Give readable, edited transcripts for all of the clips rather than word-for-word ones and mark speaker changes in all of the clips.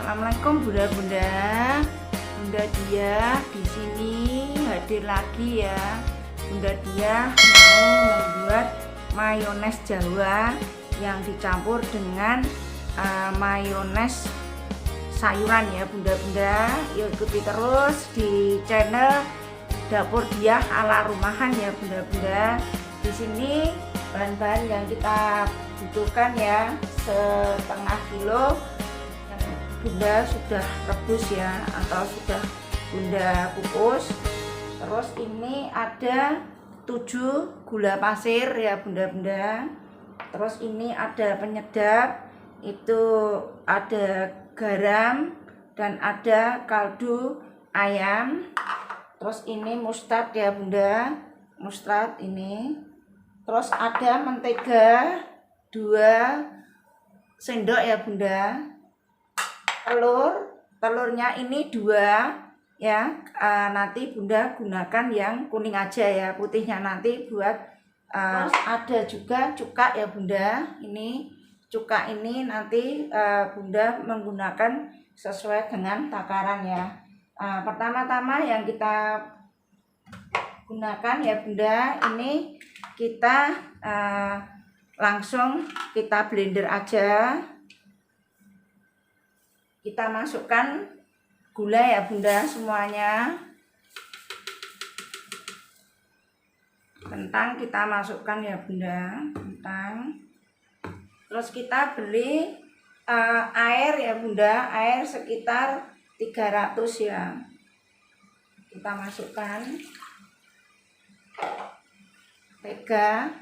Speaker 1: Assalamualaikum bunda-bunda. Bunda Dia di sini hadir lagi ya. Bunda Dia mau membuat mayones Jawa yang dicampur dengan mayones sayuran ya bunda-bunda. Yuk ikuti terus di channel Dapur Dia ala rumahan ya bunda-bunda. Di sini bahan-bahan yang kita butuhkan ya, setengah kilo bunda sudah rebus ya, atau sudah bunda kukus. Terus ini ada 7 gula pasir ya bunda-bunda. Terus ini ada penyedap, itu ada garam dan ada kaldu ayam. Terus ini mustard ya bunda, mustard ini. Terus ada mentega 2 sendok ya bunda. Telurnya ini 2 ya. Nanti bunda gunakan yang kuning aja ya, putihnya nanti buat terus ada juga cuka ya bunda. Ini cuka ini nanti bunda menggunakan sesuai dengan takaran ya. Pertama-tama yang kita gunakan ya bunda, ini kita langsung kita blender aja. Kita masukkan gula ya bunda semuanya. Kentang kita masukkan ya bunda, kentang. Terus kita beli air ya bunda, air sekitar 300 ya. Kita masukkan mentega.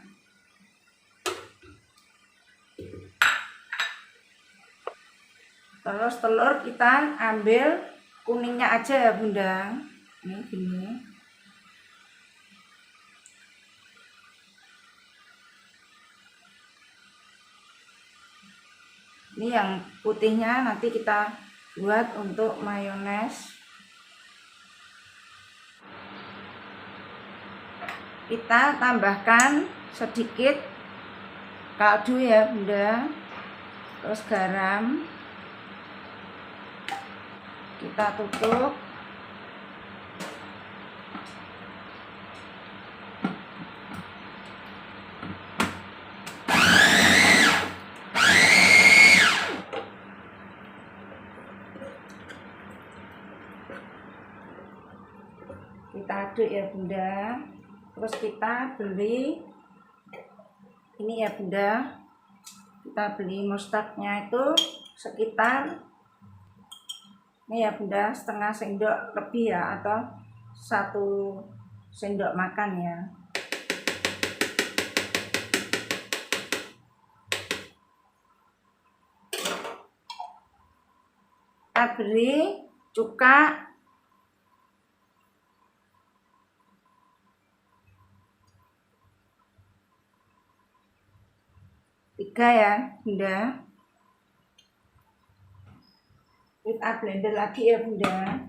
Speaker 1: Terus telur kita ambil kuningnya aja ya bunda. Ini gini. Ini yang putihnya nanti kita buat untuk mayones. Kita tambahkan sedikit kaldu ya bunda. Terus garam. Kita tutup. Kita aduk ya bunda. Terus kita beli ini ya bunda, kita beli mustardnya itu sekitar ini ya bunda, setengah sendok lebih ya, atau 1 sendok makan ya. Kita beri cuka 3 ya bunda. Kita blender lagi ya bunda.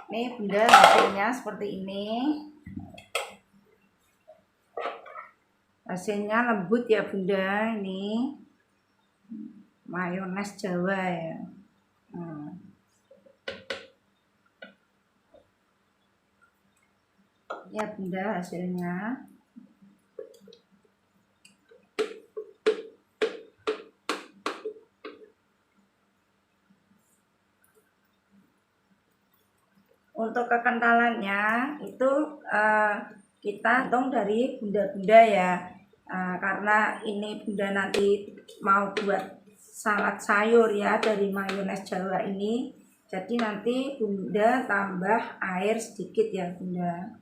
Speaker 1: Nih bunda, hasilnya seperti ini. Hasilnya lembut ya bunda. Ini mayones Jawa ya. Ya bunda hasilnya. Untuk kekentalannya itu kita hitung dari bunda-bunda ya. Karena ini bunda nanti mau buat salad sayur ya dari mayones Jawa ini. Jadi nanti bunda tambah air sedikit ya bunda.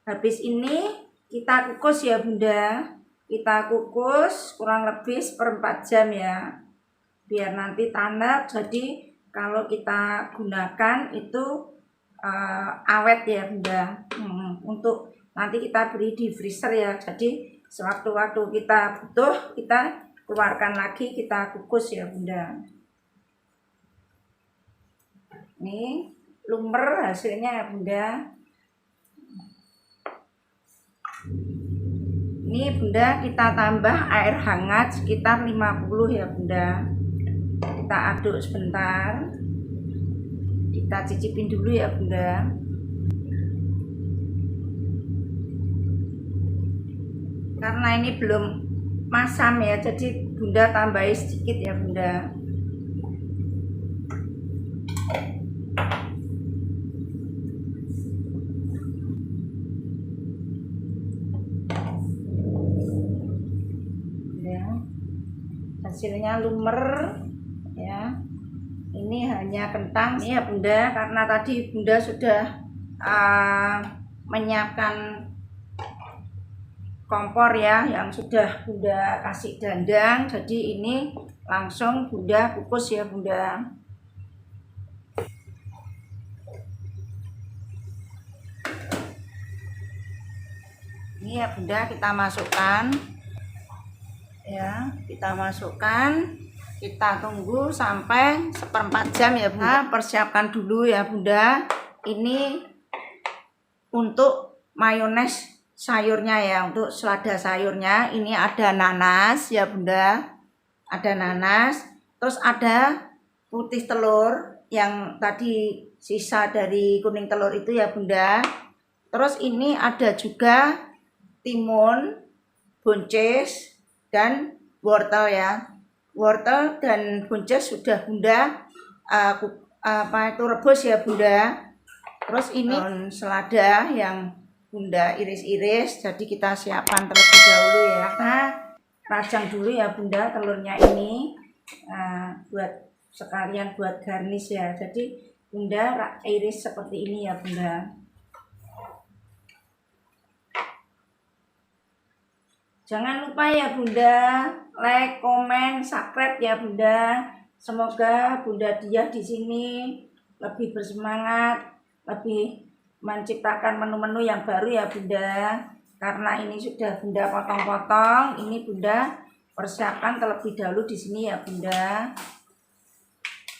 Speaker 1: Habis ini kita kukus ya bunda. Kita kukus kurang lebih 1/4 jam ya, biar nanti tanah. Jadi kalau kita gunakan itu awet ya bunda. Untuk nanti kita beri di freezer ya. Jadi sewaktu-waktu kita butuh, kita keluarkan lagi, kita kukus ya bunda. Ini lumer hasilnya ya Bunda. Ini Bunda kita tambah air hangat sekitar 50 ya Bunda. Kita aduk sebentar. Kita cicipin dulu ya Bunda. Karena ini belum masam ya, jadi Bunda tambahin sedikit ya Bunda. Hasilnya lumer ya. Ini hanya kentang ya Bunda, karena tadi Bunda sudah menyiapkan kompor ya, yang sudah Bunda kasih dandang, jadi ini langsung Bunda kukus ya Bunda. Ini ya Bunda, kita masukkan ya, kita tunggu sampai 1/4 jam ya Bunda. Persiapkan dulu ya Bunda, ini untuk mayones sayurnya ya, untuk selada sayurnya. Ini ada nanas ya Bunda, ada nanas, terus ada putih telur yang tadi sisa dari kuning telur itu ya Bunda. Terus ini ada juga timun, buncis, dan wortel ya. Wortel dan buncis sudah Bunda rebus ya Bunda. Terus ini selada yang Bunda iris-iris, jadi kita siapkan terlebih dahulu ya. Nah, rajang dulu ya Bunda telurnya ini, buat sekalian buat garnish ya. Jadi Bunda iris seperti ini ya Bunda. Jangan lupa ya Bunda, like, komen, subscribe ya Bunda. Semoga Bunda Diah di sini lebih bersemangat, lebih menciptakan menu-menu yang baru ya Bunda. Karena ini sudah Bunda potong-potong, ini Bunda persiapkan terlebih dahulu di sini ya Bunda.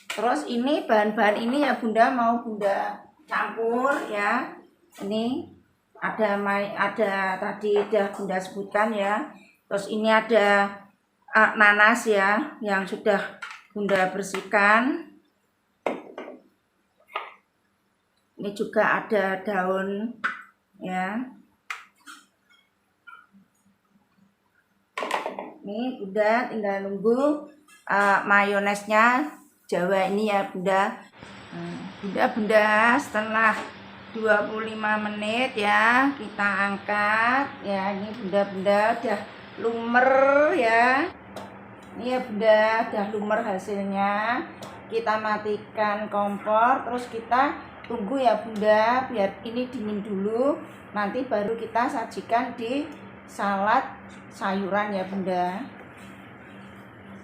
Speaker 1: Terus ini bahan-bahan ini ya Bunda mau Bunda campur ya. Ini ada tadi udah Bunda sebutkan ya. Terus ini ada nanas ya yang sudah Bunda bersihkan. Ini juga ada daun ya. Ini Bunda tinggal nunggu mayonesnya Jawa ini ya Bunda. Bunda setelah 25 menit ya kita angkat ya. Ini Bunda udah lumer ya. Ini ya Bunda udah lumer hasilnya. Kita matikan kompor, terus kita tunggu ya Bunda biar ini dingin dulu, nanti baru kita sajikan di salad sayuran ya Bunda.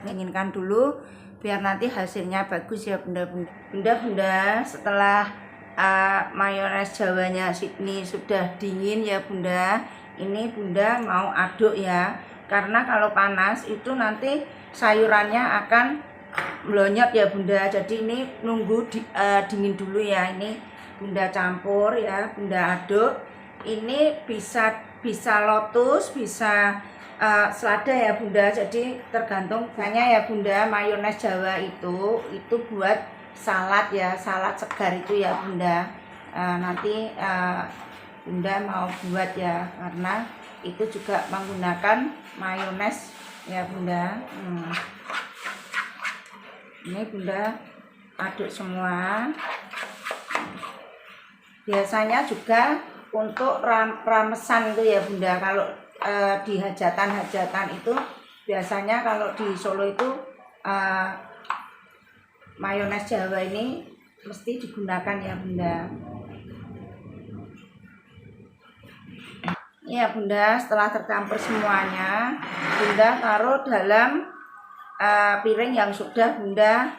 Speaker 1: Dinginkan dulu biar nanti hasilnya bagus ya Bunda. Setelah mayones Jawanya Sydney sudah dingin ya Bunda, ini Bunda mau aduk ya, karena kalau panas itu nanti sayurannya akan melonyot ya Bunda. Jadi ini nunggu dingin dulu ya. Ini Bunda campur ya, Bunda aduk. Ini bisa lotus, bisa selada ya Bunda. Jadi tergantung hanya ya Bunda. Mayones Jawa itu buat salad ya, salad segar itu ya Bunda. Nanti Bunda mau buat ya, karena itu juga menggunakan mayones ya Bunda. Ini Bunda aduk semua. Biasanya juga untuk ramesan itu ya Bunda, kalau di hajatan itu biasanya kalau di Solo itu mayones Jawa ini mesti digunakan ya Bunda. Ya Bunda, setelah tercampur semuanya, Bunda taruh dalam piring yang sudah Bunda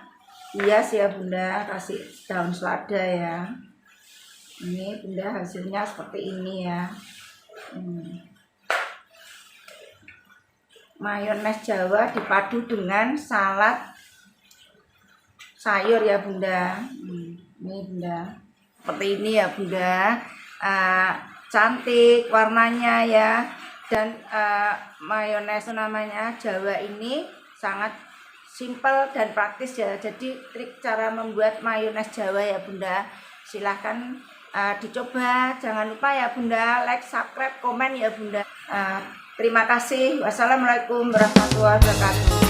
Speaker 1: hias ya Bunda, kasih daun selada ya. Ini Bunda hasilnya seperti ini ya. Mayones Jawa dipadu dengan salad sayur ya Bunda. Ini Bunda, seperti ini ya Bunda. Cantik warnanya ya. Dan mayones namanya Jawa ini sangat simple dan praktis ya. Jadi trik cara membuat mayones Jawa ya Bunda, silahkan dicoba. Jangan lupa ya Bunda, like, subscribe, komen ya Bunda. Terima kasih. Wassalamualaikum warahmatullahi wabarakatuh.